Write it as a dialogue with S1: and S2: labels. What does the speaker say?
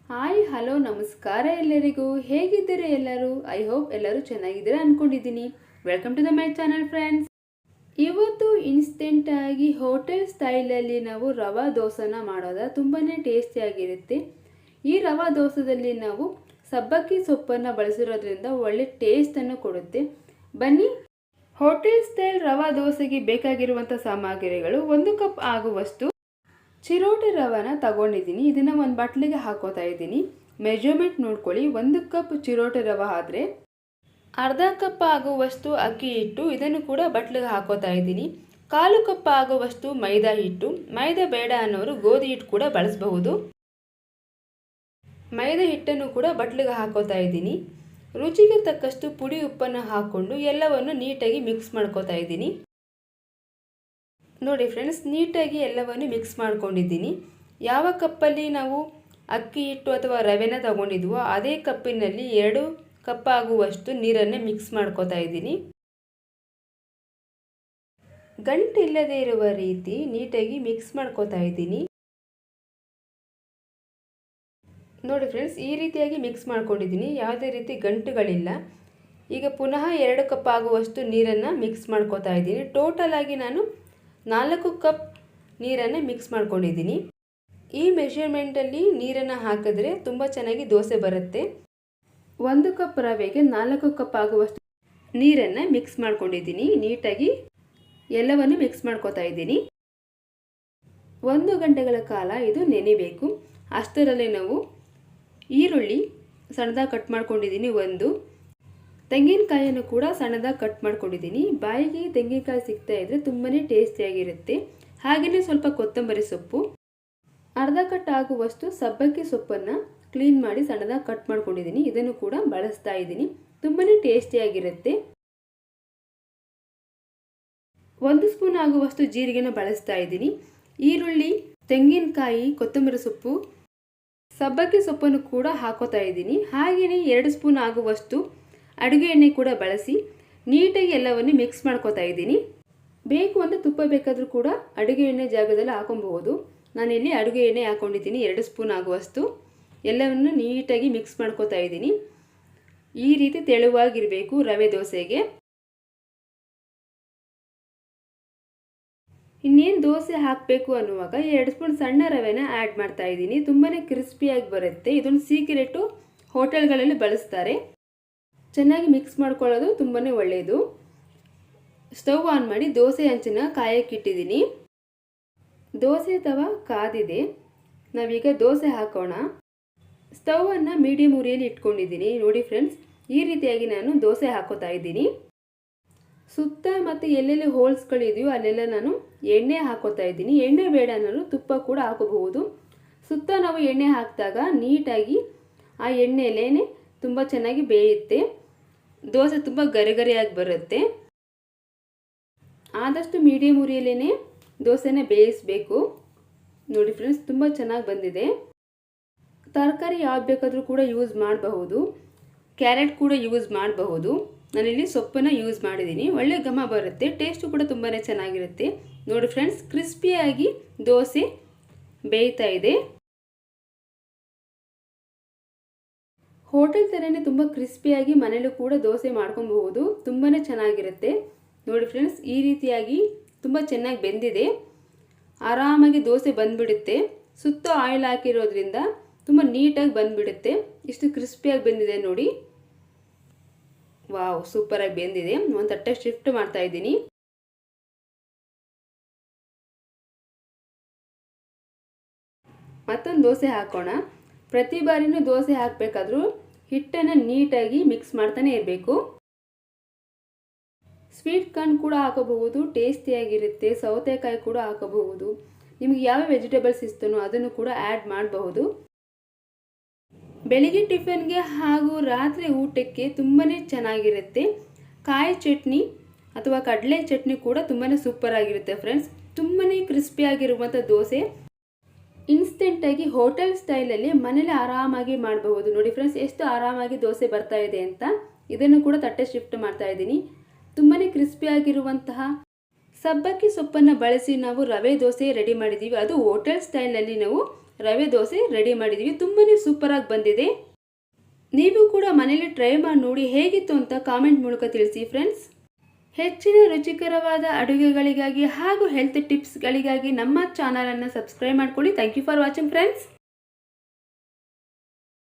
S1: Hi hello ನಮಸ್ಕಾರ ಎಲ್ಲರಿಗೂ. ಹೇಗಿದ್ದೀರಾ ಎಲ್ಲರೂ? ಐ ಹೋಪ್ ಎಲ್ಲರೂ ಚೆನ್ನಾಗಿದ್ದೀರಾ ಅಂದ್ಕೊಂಡಿದ್ದೀನಿ. Welcome to the my channel friends. ಇವತ್ತು ಇನ್ಸ್ಟೆಂಟಾಗಿ ಹೋಟೆಲ್ ಸ್ಟೈಲಲ್ಲಿ ನಾವು ರವಾ ದೋಸೆನ ಮಾಡೋದ ತುಂಬಾ ಟೇಸ್ಟಿಯಾಗಿರುತ್ತೆ. ಈ ರವಾ ದೋಸೆದಲ್ಲಿ ನಾವು ಸಬ್ಬಕ್ಕಿ ಸೊಪ್ಪನ್ನು ಬಳಸಿರೋದ್ರಿಂದ ಒಳ್ಳೆ ಟೇಸ್ಟನ್ನು ಕೊಡುತ್ತೆ. ಬನ್ನಿ, ಹೋಟೆಲ್ ಸ್ಟೈಲ್ ರವಾ ದೋಸೆಗೆ ಬೇಕಾಗಿರುವಂಥ ಸಾಮಗ್ರಿಗಳು: 1 ಕಪ್ ಆಗುವಷ್ಟು ಚಿರೋಟಿ ರವಾನ ತಗೊಂಡಿದ್ದೀನಿ. ಇದನ್ನು ಒಂದು ಬಟ್ಲಿಗೆ ಹಾಕೋತಾ ಇದ್ದೀನಿ. ಮೆಜರ್ಮೆಂಟ್ ನೋಡ್ಕೊಳ್ಳಿ. 1 ಕಪ್ ಚಿರೋಟಿ ರವೆ ಆದರೆ ಅರ್ಧ ಕಪ್ ಆಗುವಷ್ಟು ಅಕ್ಕಿ ಹಿಟ್ಟು, ಇದನ್ನು ಕೂಡ ಬಟ್ಲಿಗೆ ಹಾಕೋತಾ ಇದ್ದೀನಿ. 1/4 ಕಪ್ ಆಗುವಷ್ಟು ಮೈದಾ ಹಿಟ್ಟು. ಮೈದಾ ಬೇಡ ಅನ್ನೋರು ಗೋಧಿ ಹಿಟ್ಟು ಕೂಡ ಬಳಸಬಹುದು. ಮೈದಾ ಹಿಟ್ಟನ್ನು ಕೂಡ ಬಟ್ಲಿಗೆ ಹಾಕೋತಾ ಇದ್ದೀನಿ. ರುಚಿಗೆ ತಕ್ಕಷ್ಟು ಪುಡಿ ಉಪ್ಪನ್ನು ಹಾಕ್ಕೊಂಡು ಎಲ್ಲವನ್ನು ನೀಟಾಗಿ ಮಿಕ್ಸ್ ಮಾಡ್ಕೋತಾ ಇದ್ದೀನಿ. ನೋಡಿ ಫ್ರೆಂಡ್ಸ್, ನೀಟಾಗಿ ಎಲ್ಲವನ್ನು ಮಿಕ್ಸ್ ಮಾಡ್ಕೊಂಡಿದ್ದೀನಿ. ಯಾವ ಕಪ್ಪಲ್ಲಿ ನಾವು ಅಕ್ಕಿ ಹಿಟ್ಟು ಅಥವಾ ರವೆನ ತಗೊಂಡಿದ್ವೋ ಅದೇ ಕಪ್ಪಿನಲ್ಲಿ 2 ಕಪ್ ಆಗುವಷ್ಟು ನೀರನ್ನು ಮಿಕ್ಸ್ ಮಾಡ್ಕೋತಾ ಇದ್ದೀನಿ. ಗಂಟಿಲ್ಲದೆ ಇರುವ ರೀತಿ ನೀಟಾಗಿ ಮಿಕ್ಸ್ ಮಾಡ್ಕೋತಾ ಇದ್ದೀನಿ. ನೋಡಿ ಫ್ರೆಂಡ್ಸ್, ಈ ರೀತಿಯಾಗಿ ಮಿಕ್ಸ್ ಮಾಡ್ಕೊಂಡಿದ್ದೀನಿ. ಯಾವುದೇ ರೀತಿ ಗಂಟುಗಳಿಲ್ಲ. ಈಗ ಪುನಃ 2 ಕಪ್ ಆಗುವಷ್ಟು ನೀರನ್ನು ಮಿಕ್ಸ್ ಮಾಡ್ಕೋತಾ ಇದ್ದೀನಿ. ಟೋಟಲ್ ಆಗಿ ನಾನು 4 ಕಪ್ ನೀರನ್ನು ಮಿಕ್ಸ್ ಮಾಡ್ಕೊಂಡಿದ್ದೀನಿ. ಈ ಮೆಷರ್ಮೆಂಟಲ್ಲಿ ನೀರನ್ನು ಹಾಕಿದ್ರೆ ತುಂಬ ಚೆನ್ನಾಗಿ ದೋಸೆ ಬರುತ್ತೆ. 1 ಕಪ್ ರವೆಗೆ 4 ಕಪ್ ಆಗುವಷ್ಟು ನೀರನ್ನು ಮಿಕ್ಸ್ ಮಾಡ್ಕೊಂಡಿದ್ದೀನಿ. ನೀಟಾಗಿ ಎಲ್ಲವನ್ನು ಮಿಕ್ಸ್ ಮಾಡ್ಕೋತಾ ಇದ್ದೀನಿ. 1 ಗಂಟೆಗಳ ಕಾಲ ಇದು ನೆನೆಬೇಕು. ಅಷ್ಟರಲ್ಲಿ ನಾವು ಈರುಳ್ಳಿ ಸಣ್ಣದಾಗಿ ಕಟ್ ಮಾಡ್ಕೊಂಡಿದ್ದೀನಿ. 1 ತೆಂಗಿನಕಾಯಿಯನ್ನು ಕೂಡ ಸಣ್ಣದಾಗಿ ಕಟ್ ಮಾಡ್ಕೊಂಡಿದ್ದೀನಿ. ಬಾಯಿಗೆ ತೆಂಗಿನಕಾಯಿ ಸಿಗ್ತಾ ಇದ್ದರೆ ತುಂಬಾ ಟೇಸ್ಟಿಯಾಗಿರುತ್ತೆ. ಹಾಗೆಯೇ ಸ್ವಲ್ಪ ಕೊತ್ತಂಬರಿ ಸೊಪ್ಪು, ಅರ್ಧ ಕಟ್ ಆಗುವಷ್ಟು ಸಬ್ಬಕ್ಕಿ ಸೊಪ್ಪನ್ನು ಕ್ಲೀನ್ ಮಾಡಿ ಸಣ್ಣದಾಗಿ ಕಟ್ ಮಾಡ್ಕೊಂಡಿದ್ದೀನಿ. ಇದನ್ನು ಕೂಡ ಬಳಸ್ತಾ ಇದ್ದೀನಿ. ತುಂಬಾ ಟೇಸ್ಟಿಯಾಗಿರುತ್ತೆ. 1 ಸ್ಪೂನ್ ಆಗುವಷ್ಟು ಜೀರಿಗೆನ ಬಳಸ್ತಾ ಇದ್ದೀನಿ. ಈರುಳ್ಳಿ, ತೆಂಗಿನಕಾಯಿ, ಕೊತ್ತಂಬರಿ ಸೊಪ್ಪು, ಸಬ್ಬಕ್ಕಿ ಸೊಪ್ಪನ್ನು ಕೂಡ ಹಾಕೋತಾ ಇದ್ದೀನಿ. ಹಾಗೆಯೇ 2 ಸ್ಪೂನ್ ಆಗುವಷ್ಟು ಅಡುಗೆ ಎಣ್ಣೆ ಕೂಡ ಬಳಸಿ ನೀಟಾಗಿ ಎಲ್ಲವನ್ನು ಮಿಕ್ಸ್ ಮಾಡ್ಕೋತಾ ಇದ್ದೀನಿ. ಬೇಕು ಅಂತ ತುಪ್ಪ ಬೇಕಾದರೂ ಕೂಡ ಅಡುಗೆ ಎಣ್ಣೆ ಜಾಗದಲ್ಲಿ ಹಾಕೊಬಹುದು. ನಾನಿಲ್ಲಿ ಅಡುಗೆ ಎಣ್ಣೆ ಹಾಕೊಂಡಿದ್ದೀನಿ 2 ಸ್ಪೂನ್ ಆಗುವಷ್ಟು. ಎಲ್ಲವನ್ನು ನೀಟಾಗಿ ಮಿಕ್ಸ್ ಮಾಡ್ಕೋತಾ ಇದ್ದೀನಿ. ಈ ರೀತಿ ತೆಳುವಾಗಿರಬೇಕು ರವೆ ದೋಸೆಗೆ. ಇನ್ನೇನು ದೋಸೆ ಹಾಕಬೇಕು ಅನ್ನುವಾಗ 2 ಸ್ಪೂನ್ ಸಣ್ಣ ರವೆನ ಆ್ಯಡ್ ಮಾಡ್ತಾ ಇದ್ದೀನಿ. ತುಂಬಾ ಕ್ರಿಸ್ಪಿಯಾಗಿ ಬರುತ್ತೆ. ಇದೊಂದು ಸೀಕ್ರೆಟು, ಹೋಟೆಲ್ಗಳಲ್ಲಿ ಬಳಸ್ತಾರೆ. ಚೆನ್ನಾಗಿ ಮಿಕ್ಸ್ ಮಾಡ್ಕೊಳ್ಳೋದು ತುಂಬಾ ಒಳ್ಳೆಯದು. ಸ್ಟವ್ ಆನ್ ಮಾಡಿ ದೋಸೆ ಹಂಚನ್ನು ಕಾಯಕ್ಕಿಟ್ಟಿದ್ದೀನಿ. ದೋಸೆ ತವ ಕಾದಿದೆ. ನಾವೀಗ ದೋಸೆ ಹಾಕೋಣ. ಸ್ಟವನ್ನು ಮೀಡಿಯಮ್ ಉರಿಯಲ್ಲಿ ಇಟ್ಕೊಂಡಿದ್ದೀನಿ. ನೋಡಿ ಫ್ರೆಂಡ್ಸ್, ಈ ರೀತಿಯಾಗಿ ನಾನು ದೋಸೆ ಹಾಕೋತಾ ಇದ್ದೀನಿ. ಸುತ್ತ ಮತ್ತು ಎಲ್ಲೆಲ್ಲಿ ಹೋಲ್ಸ್ಗಳಿದೆಯೋ ಅಲ್ಲೆಲ್ಲ ನಾನು ಎಣ್ಣೆ ಹಾಕೋತಾ ಇದ್ದೀನಿ. ಎಣ್ಣೆ ಬೇಡ ಅನ್ನೋರು ತುಪ್ಪ ಕೂಡ ಹಾಕೋಬಹುದು. ಸುತ್ತ ನಾವು ಎಣ್ಣೆ ಹಾಕಿದಾಗ ನೀಟಾಗಿ ಆ ಎಣ್ಣೆಯಲ್ಲೇ ತುಂಬ ಚೆನ್ನಾಗಿ ಬೇಯುತ್ತೆ. ದೋಸೆ ತುಂಬ ಗರಿಗರಿಯಾಗಿ ಬರುತ್ತೆ. ಆದಷ್ಟು ಮೀಡಿಯಮ್ ಉರಿಯಲ್ಲೇ ದೋಸೆನ ಬೇಯಿಸಬೇಕು. ನೋಡಿ ಫ್ರೆಂಡ್ಸ್, ತುಂಬ ಚೆನ್ನಾಗಿ ಬಂದಿದೆ. ತರಕಾರಿ ಯಾವ್ದು ಬೇಕಾದರೂ ಕೂಡ ಯೂಸ್ ಮಾಡಬಹುದು. ಕ್ಯಾರೆಟ್ ಕೂಡ ಯೂಸ್ ಮಾಡಬಹುದು. ನಾನಿಲ್ಲಿ ಸೊಪ್ಪನ್ನು ಯೂಸ್ ಮಾಡಿದ್ದೀನಿ. ಒಳ್ಳೆ ಘಮ ಬರುತ್ತೆ. ಟೇಸ್ಟು ಕೂಡ ತುಂಬಾ ಚೆನ್ನಾಗಿರುತ್ತೆ. ನೋಡಿ ಫ್ರೆಂಡ್ಸ್, ಕ್ರಿಸ್ಪಿಯಾಗಿ ದೋಸೆ ಬೇಯ್ತಾ ಇದೆ. ಹೋಟೆಲ್ ಥರನೇ ತುಂಬ ಕ್ರಿಸ್ಪಿಯಾಗಿ ಮನೇಲೂ ಕೂಡ ದೋಸೆ ಮಾಡ್ಕೊಬಹುದು. ತುಂಬಾ ಚೆನ್ನಾಗಿರುತ್ತೆ. ನೋಡಿ ಫ್ರೆಂಡ್ಸ್, ಈ ರೀತಿಯಾಗಿ ತುಂಬ ಚೆನ್ನಾಗಿ ಬೆಂದಿದೆ. ಆರಾಮಾಗಿ ದೋಸೆ ಬಂದುಬಿಡುತ್ತೆ. ಸುತ್ತ ಆಯಿಲ್ ಹಾಕಿರೋದ್ರಿಂದ ತುಂಬ ನೀಟಾಗಿ ಬಂದುಬಿಡುತ್ತೆ. ಇಷ್ಟು ಕ್ರಿಸ್ಪಿಯಾಗಿ ಬೆಂದಿದೆ ನೋಡಿ. ವಾವ್, ಸೂಪರಾಗಿ ಬೆಂದಿದೆ. ಒಂದು ತಟ್ಟೆ ಶಿಫ್ಟ್ ಮಾಡ್ತಾ ಇದ್ದೀನಿ. ಮತ್ತೊಂದು ದೋಸೆ ಹಾಕೋಣ. ಪ್ರತಿ ಬಾರಿನೂ ದೋಸೆ ಹಾಕಬೇಕಾದ್ರೂ ಹಿಟ್ಟನ್ನು ನೀಟಾಗಿ ಮಿಕ್ಸ್ ಮಾಡ್ತಾನೆ ಇರಬೇಕು. ಸ್ವೀಟ್ ಕಾರ್ನ್ ಕೂಡ ಹಾಕೋಬಹುದು, ಟೇಸ್ಟಿಯಾಗಿರುತ್ತೆ. ಸೌತೆಕಾಯಿ ಕೂಡ ಹಾಕೋಬಹುದು. ನಿಮಗೆ ಯಾವ ವೆಜಿಟೇಬಲ್ಸ್ ಇಷ್ಟನೋ ಅದನ್ನು ಕೂಡ ಆ್ಯಡ್ ಮಾಡಬಹುದು. ಬೆಳಿಗ್ಗೆ ಟಿಫನ್ಗೆ ಹಾಗೂ ರಾತ್ರಿ ಊಟಕ್ಕೆ ತುಂಬಾ ಚೆನ್ನಾಗಿರುತ್ತೆ. ಕಾಯಿ ಚಟ್ನಿ ಅಥವಾ ಕಡಲೆ ಚಟ್ನಿ ಕೂಡ ತುಂಬಾ ಸೂಪರ್ ಆಗಿರುತ್ತೆ ಫ್ರೆಂಡ್ಸ್. ತುಂಬಾ ಕ್ರಿಸ್ಪಿಯಾಗಿರುವಂಥ ದೋಸೆ ಇನ್ಸ್ಟೆಂಟಾಗಿ ಹೋಟೆಲ್ ಸ್ಟೈಲಲ್ಲಿ ಮನೇಲಿ ಆರಾಮಾಗಿ ಮಾಡಬಹುದು. ನೋಡಿ ಫ್ರೆಂಡ್ಸ್, ಎಷ್ಟು ಆರಾಮಾಗಿ ದೋಸೆ ಬರ್ತಾ ಇದೆ ಅಂತ. ಇದನ್ನು ಕೂಡ ತಟ್ಟೆ ಶಿಫ್ಟ್ ಮಾಡ್ತಾ ಇದ್ದೀನಿ. ತುಂಬಾ ಕ್ರಿಸ್ಪಿಯಾಗಿರುವಂತಹ ಸಬ್ಬಕ್ಕಿ ಸೊಪ್ಪನ್ನು ಬಳಸಿ ನಾವು ರವೆ ದೋಸೆ ರೆಡಿ ಮಾಡಿದ್ದೀವಿ. ಅದು ಹೋಟೆಲ್ ಸ್ಟೈಲಲ್ಲಿ ನಾವು ರವೆ ದೋಸೆ ರೆಡಿ ಮಾಡಿದ್ದೀವಿ. ತುಂಬಾ ಸೂಪರಾಗಿ ಬಂದಿದೆ. ನೀವು ಕೂಡ ಮನೇಲಿ ಟ್ರೈ ಮಾಡಿ ನೋಡಿ ಹೇಗಿತ್ತು ಅಂತ ಕಾಮೆಂಟ್ ಮೂಲಕ ತಿಳಿಸಿ ಫ್ರೆಂಡ್ಸ್. ಹೆಚ್ಚಿನ ರುಚಿಕರವಾದ ಅಡುಗೆಗಳಿಗಾಗಿ ಹಾಗೂ ಹೆಲ್ತ್ ಟಿಪ್ಸ್ಗಳಿಗಾಗಿ ನಮ್ಮ ಚಾನಲನ್ನು ಸಬ್ಸ್ಕ್ರೈಬ್ ಮಾಡ್ಕೊಳ್ಳಿ. Thank you for watching friends.